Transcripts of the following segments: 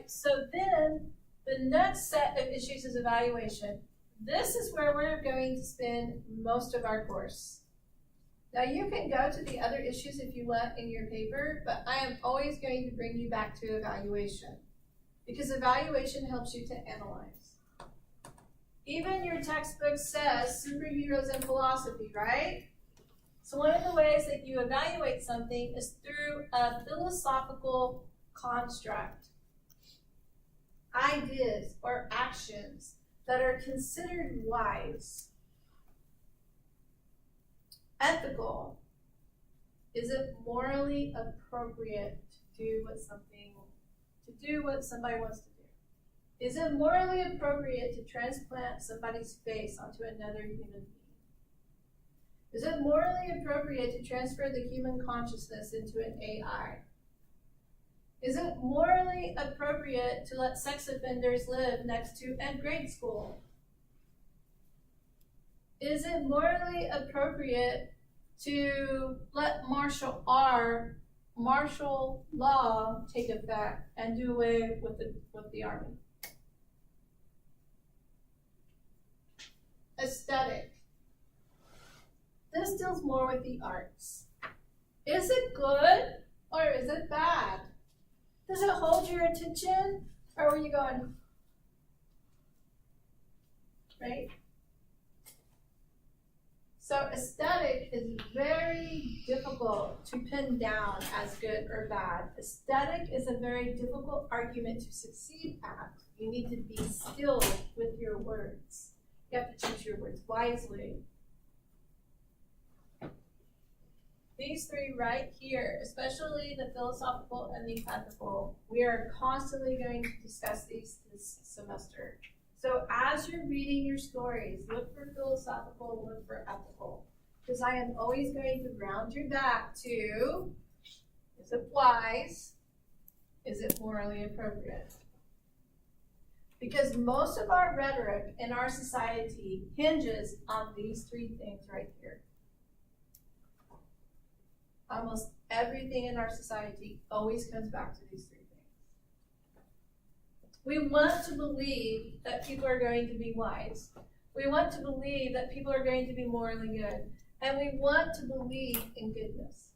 right, so then the next set of issues is evaluation. This is where we're going to spend most of our course. Now you can go to the other issues if you want in your paper, but I am always going to bring you back to evaluation because evaluation helps you to analyze. Even your textbook says superheroes in philosophy, right? So one of the ways that you evaluate something is through a philosophical construct. Ideas or actions that are considered wise. Ethical. Is it morally appropriate to do what somebody wants to do? Is it morally appropriate to transplant somebody's face onto another human being? Is it morally appropriate to transfer the human consciousness into an AI? Is it morally appropriate to let sex offenders live next to a grade school? Is it morally appropriate to let martial law take effect and do away with the army? Aesthetic. This deals more with the arts. Is it good or is it bad? Does it hold your attention or are you going, right? So aesthetic is very difficult to pin down as good or bad. Aesthetic is a very difficult argument to succeed at. You need to be skilled with your words. You have to choose your words wisely. These three right here, especially the philosophical and the ethical, we are constantly going to discuss these this semester. So as you're reading your stories, look for philosophical, look for ethical. Because I am always going to ground you back to, is it wise? Is it morally appropriate? Because most of our rhetoric in our society hinges on these three things right here. Almost everything in our society always comes back to these three things. We want to believe that people are going to be wise. We want to believe that people are going to be morally good. And we want to believe in goodness.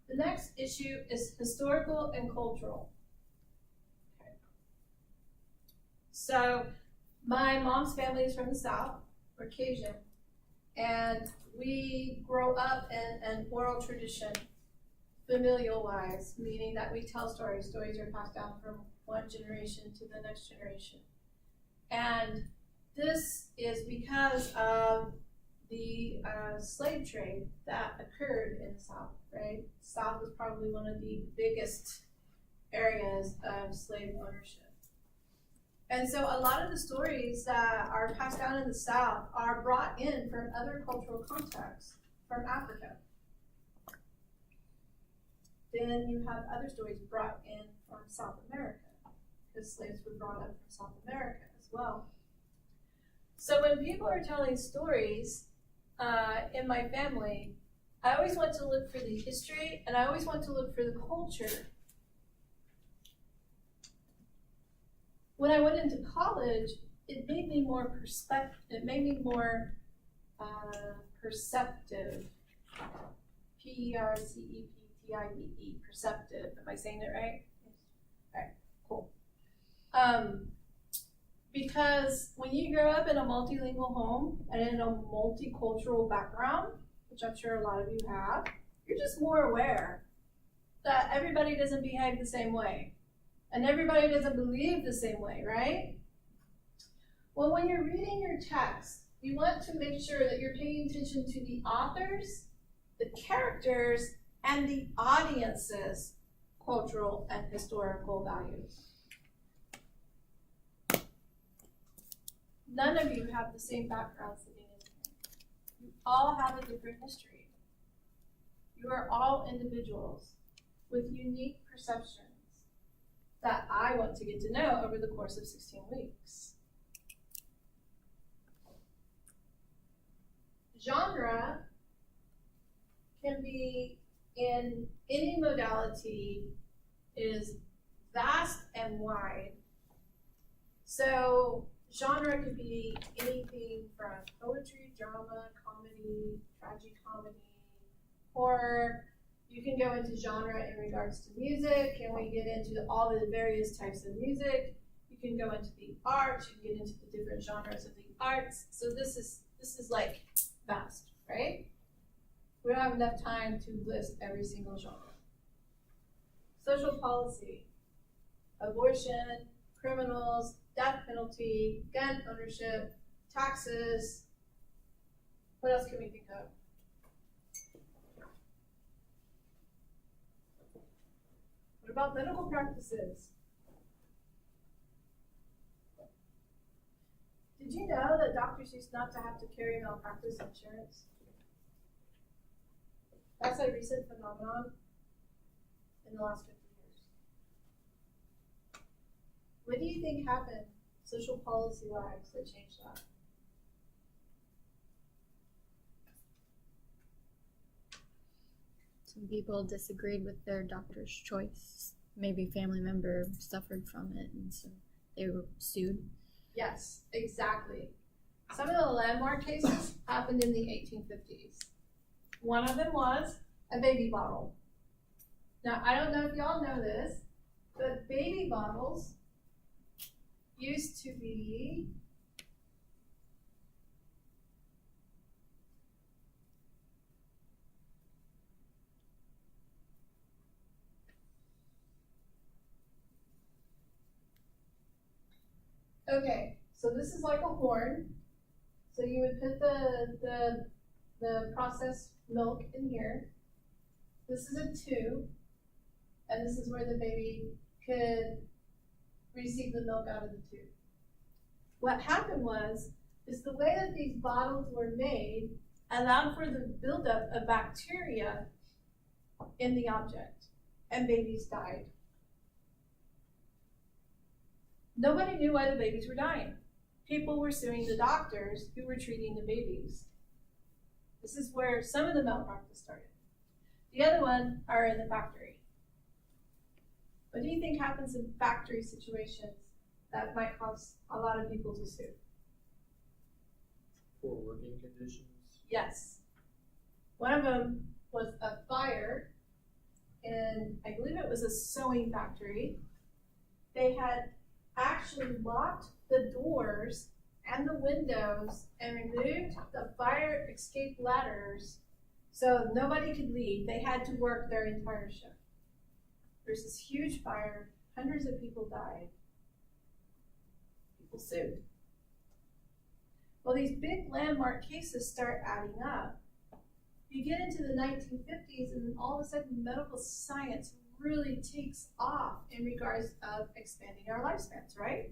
The next issue is historical and cultural. Okay. So my mom's family is from the South. Caucasian, and we grow up in an oral tradition, familial wise, meaning that we tell stories. Stories are passed down from one generation to the next generation. And this is because of the slave trade that occurred in the South, right? South was probably one of the biggest areas of slave ownership. And so a lot of the stories that are passed down in the South are brought in from other cultural contexts, from Africa. Then you have other stories brought in from South America, because slaves were brought up from South America as well. So when people are telling stories in my family, I always want to look for the history, and I always want to look for the culture. When I went into college, it made me more perceptive. P-E-R-C-E-P-T-I-V-E, perceptive. Am I saying it right? All right, cool. Because when you grow up in a multilingual home and in a multicultural background, which I'm sure a lot of you have, you're just more aware that everybody doesn't behave the same way. And everybody doesn't believe the same way, right? Well, when you're reading your text, you want to make sure that you're paying attention to the authors, the characters, and the audience's cultural and historical values. None of you have the same background sitting in here. You all have a different history. You are all individuals with unique perceptions that I want to get to know over the course of 16 weeks. Genre can be in any modality is vast and wide. So genre could be anything from poetry, drama, comedy, tragicomedy, horror. You can go into genre in regards to music, and we get into all the various types of music. You can go into the arts, you can get into the different genres of the arts. So this is like vast, right? We don't have enough time to list every single genre. Social policy, abortion, criminals, death penalty, gun ownership, taxes. What else can we think of? What about medical practices? Did you know that doctors used not to have to carry malpractice insurance? That's a recent phenomenon in the last 50 years. What do you think happened social policy-wise that changed that? Some people disagreed with their doctor's choice. Maybe a family member suffered from it, and so they were sued. Yes, exactly. Some of the landmark cases happened in the 1850s. One of them was a baby bottle. Now, I don't know if y'all know this, but baby bottles used to be okay, so this is like a horn. So you would put the processed milk in here. This is a tube, and this is where the baby could receive the milk out of the tube. What happened is the way that these bottles were made allowed for the buildup of bacteria in the object, and babies died. Nobody knew why the babies were dying. People were suing the doctors who were treating the babies. This is where some of the malpractice started. The other one are in the factory. What do you think happens in factory situations that might cause a lot of people to sue? Poor working conditions. Yes. One of them was a fire in, I believe it was a sewing factory. They had actually locked the doors and the windows and removed the fire escape ladders so nobody could leave. They had to work their entire shift. There's this huge fire, hundreds of people died. People sued. Well, these big landmark cases start adding up. You get into the 1950s and all of a sudden medical science really takes off in regards of expanding our lifespans, right?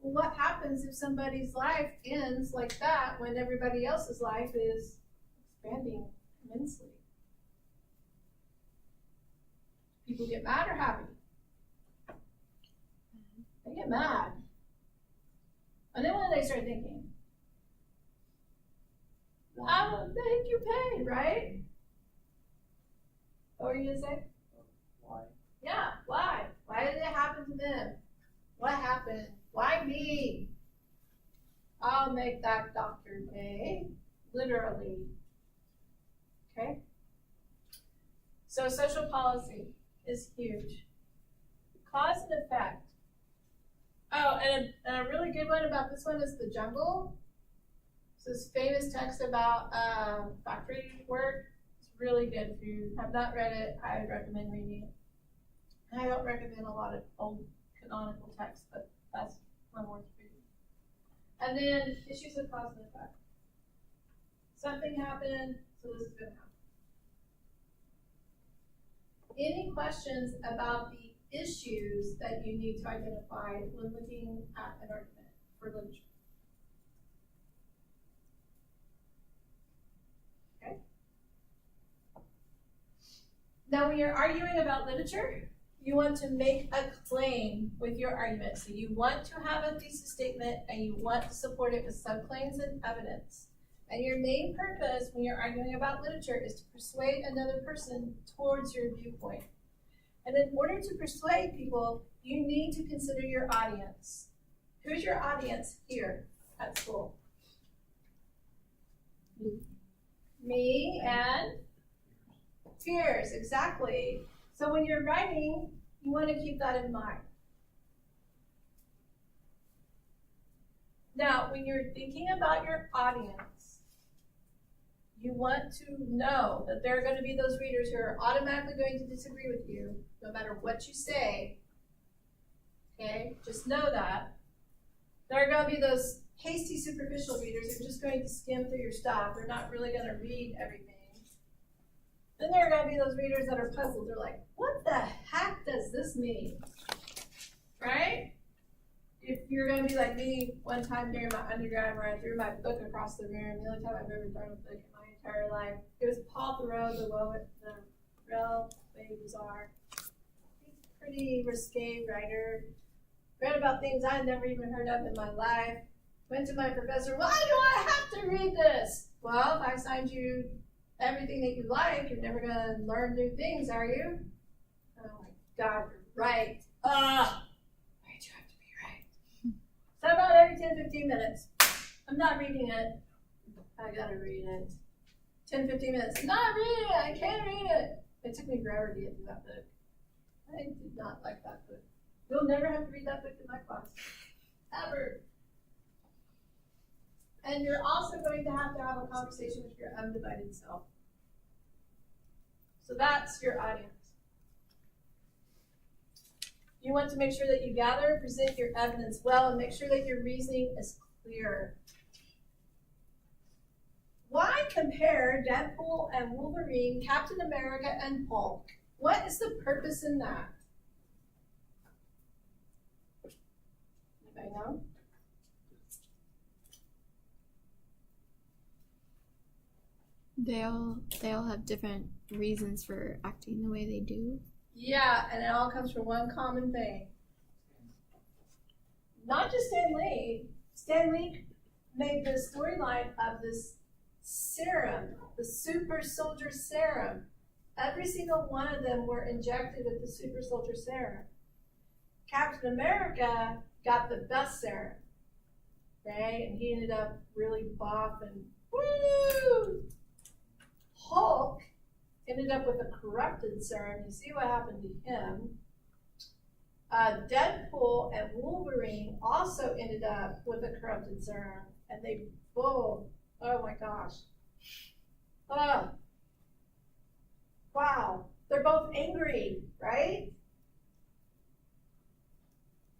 Well, what happens if somebody's life ends like that when everybody else's life is expanding immensely? People get mad or happy? They get mad. And then when they start thinking, I don't think you paid, right? What were you gonna say? Why? Yeah, why? Why did it happen to them? What happened? Why me? I'll make that doctor pay, literally. Okay? So social policy is huge. Cause and effect. Oh, and a really good one about this one is The Jungle. It's this famous text about factory work. It's really good. If you have not read it, I recommend reading it. And I don't recommend a lot of old canonical texts, but that's one worth reading. And then issues of cause and effect. Something happened, so this is going to happen. Any questions about the issues that you need to identify when looking at an argument for literature? Okay. Now, when you're arguing about literature, you want to make a claim with your argument. So you want to have a thesis statement and you want to support it with subclaims and evidence. And your main purpose when you're arguing about literature is to persuade another person towards your viewpoint. And in order to persuade people, you need to consider your audience. Who's your audience here at school? Me and peers, exactly. So when you're writing, you want to keep that in mind. Now, when you're thinking about your audience, you want to know that there are going to be those readers who are automatically going to disagree with you, no matter what you say. Okay? Just know that. There are going to be those hasty, superficial readers who are just going to skim through your stuff. They're not really going to read everything. Then there are going to be those readers that are puzzled. They're like, what the heck does this mean? Right? If you're going to be like me, one time during my undergrad where I threw my book across the room, the only time I've ever thrown a book in my entire life, it was Paul Thoreau, the Real Way Bizarre. He's a pretty risque writer. Read about things I'd never even heard of in my life. Went to my professor, why do I have to read this? Well, if I assigned you everything that you like, you're never going to learn new things, are you? Oh my God, you're right. Why'd you have to be right? So about every 10-15 minutes, I'm not reading it. I gotta read it. 10-15 minutes, I'm not reading it, I can't read it. It took me forever to get through that book. I did not like that book. You'll never have to read that book in my class. Ever. And you're also going to have a conversation with your undivided self. So that's your audience. You want to make sure that you gather and present your evidence well and make sure that your reasoning is clear. Why compare Deadpool and Wolverine, Captain America, and Hulk? What is the purpose in that? Anybody know? They all have different reasons for acting the way they do. Yeah, and it all comes from one common thing. Not just Stan Lee. Stan Lee made the storyline of this serum, the super soldier serum. Every single one of them were injected with the super soldier serum. Captain America got the best serum, right? And he ended up really buff and woo! Hulk ended up with a corrupted serum. You see what happened to him. Deadpool and Wolverine also ended up with a corrupted serum. And they both, oh my gosh. Oh, wow. They're both angry, right?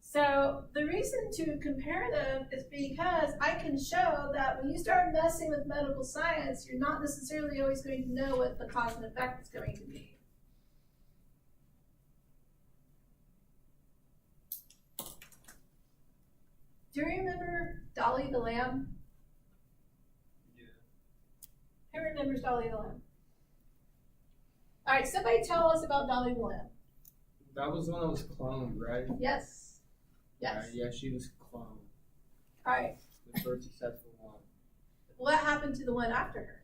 So the reason to compare them is because I can show that when you start messing with medical science, you're not necessarily always going to know what the cause and effect is going to be. Do you remember Dolly the Lamb? Yeah. Who remembers Dolly the Lamb? All right, somebody tell us about Dolly the Lamb. That was one that was cloned, right? Yes. Yes. Yeah, she was cloned. All right. The first successful one. What happened to the one after her?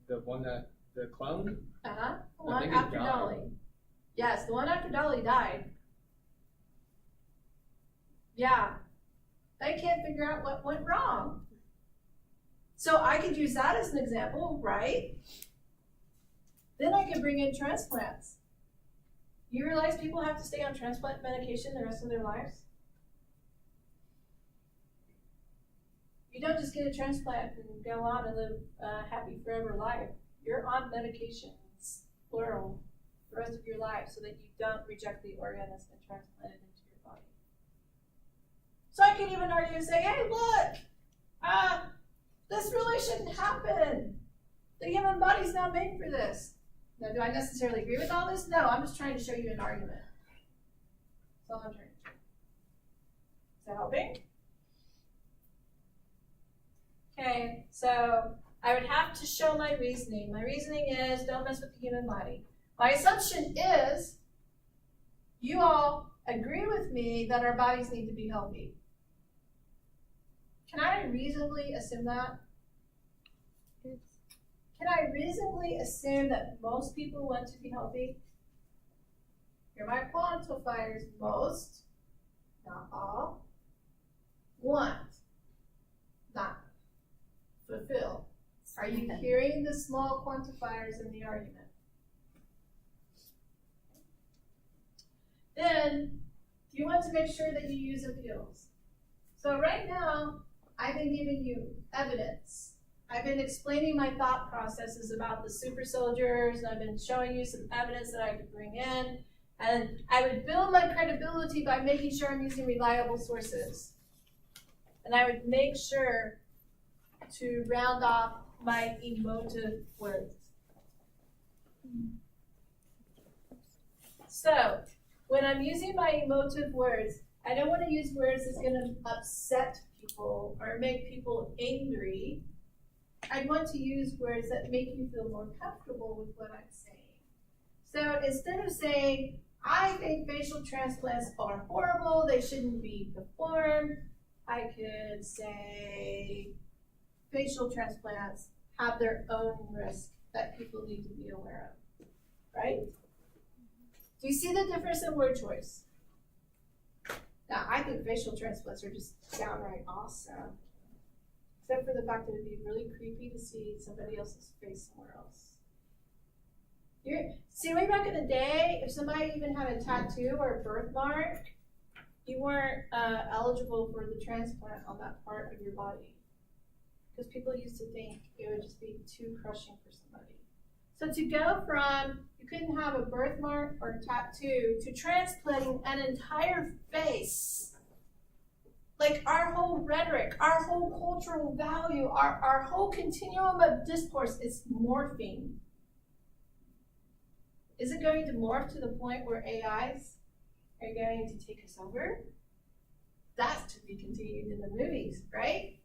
The one that, the clone? The I one think it after died. Dolly. Yes, the one after Dolly died. Yeah. They can't figure out what went wrong. So I could use that as an example, right? Then I could bring in transplants. You realize people have to stay on transplant medication the rest of their lives? You don't just get a transplant and go on and live a happy forever life. You're on medications, plural, the rest of your life so that you don't reject the organ that's been transplanted into your body. So I could even argue and say, hey, look, this really shouldn't happen. The human body's not made for this. Now, do I necessarily agree with all this? No, I'm just trying to show you an argument. That's all I'm trying to do. Is that helping? Okay, so I would have to show my reasoning. My reasoning is don't mess with the human body. My assumption is you all agree with me that our bodies need to be healthy. Can I reasonably assume that? Can I reasonably assume that most people want to be healthy? Here are my quantifiers. Most, not all, want, not fulfill. Are you hearing the small quantifiers in the argument? Then you want to make sure that you use appeals. So right now, I've been giving you evidence. I've been explaining my thought processes about the super soldiers, and I've been showing you some evidence that I could bring in. And I would build my credibility by making sure I'm using reliable sources. And I would make sure to round off my emotive words. So, when I'm using my emotive words, I don't want to use words that's going to upset people or make people angry. I want to use words that make you feel more comfortable with what I'm saying. So instead of saying, I think facial transplants are horrible, they shouldn't be performed, I could say facial transplants have their own risk that people need to be aware of, right? Do you see the difference in word choice? Now, I think facial transplants are just downright awesome. Except for the fact that it'd be really creepy to see somebody else's face somewhere else. See, way back in the day, if somebody even had a tattoo or a birthmark, you weren't eligible for the transplant on that part of your body. Because people used to think it would just be too crushing for somebody. So to go from, you couldn't have a birthmark or a tattoo, to transplanting an entire face, like our whole rhetoric, our whole cultural value, our whole continuum of discourse is morphing. Is it going to morph to the point where AIs are going to take us over? That's to be continued in the movies, right?